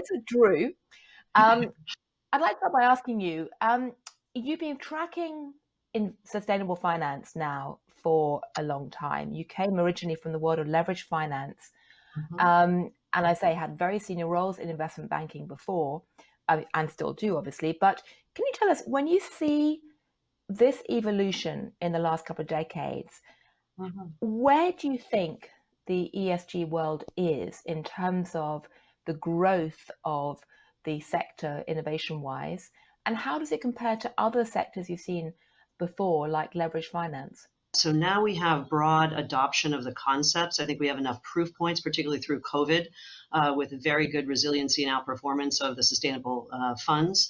Marisa Drew. I'd like to start by asking you, you've been tracking in sustainable finance now for a long time. You came originally from the world of leveraged finance, and I say had very senior roles in investment banking before, and still do, obviously. But can you tell us, when you see this evolution in the last couple of decades, where do you think the ESG world is in terms of the growth of the sector innovation-wise, and how does it compare to other sectors you've seen before, like leveraged finance? So now we have broad adoption of the concepts. I think we have enough proof points, particularly through COVID, with very good resiliency and outperformance of the sustainable funds.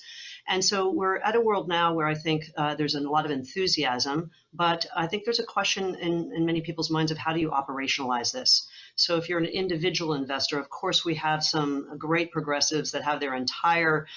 And so we're at a world now where I think there's a lot of enthusiasm, but I think there's a question in many people's minds of how do you operationalize this? So if you're an individual investor, of course, we have some great progressives that have their entire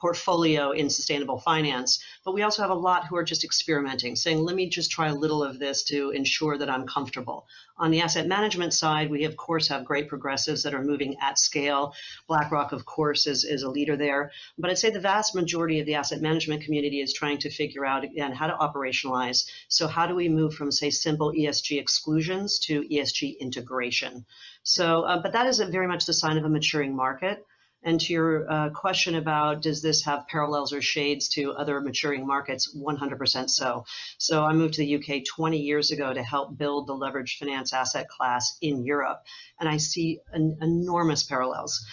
portfolio in sustainable finance, but we also have a lot who are just experimenting, saying, let me just try a little of this to ensure that I'm comfortable. On the asset management side, we of course have great progressives that are moving at scale. BlackRock, of course, is a leader there. But I'd say the vast majority of the asset management community is trying to figure out, again, how to operationalize. So how do we move from, say, simple ESG exclusions to ESG integration? So, but that is very much the sign of a maturing market. And to your question about does this have parallels or shades to other maturing markets, 100% so. So I moved to the UK 20 years ago to help build the leveraged finance asset class in Europe, and I see enormous parallels.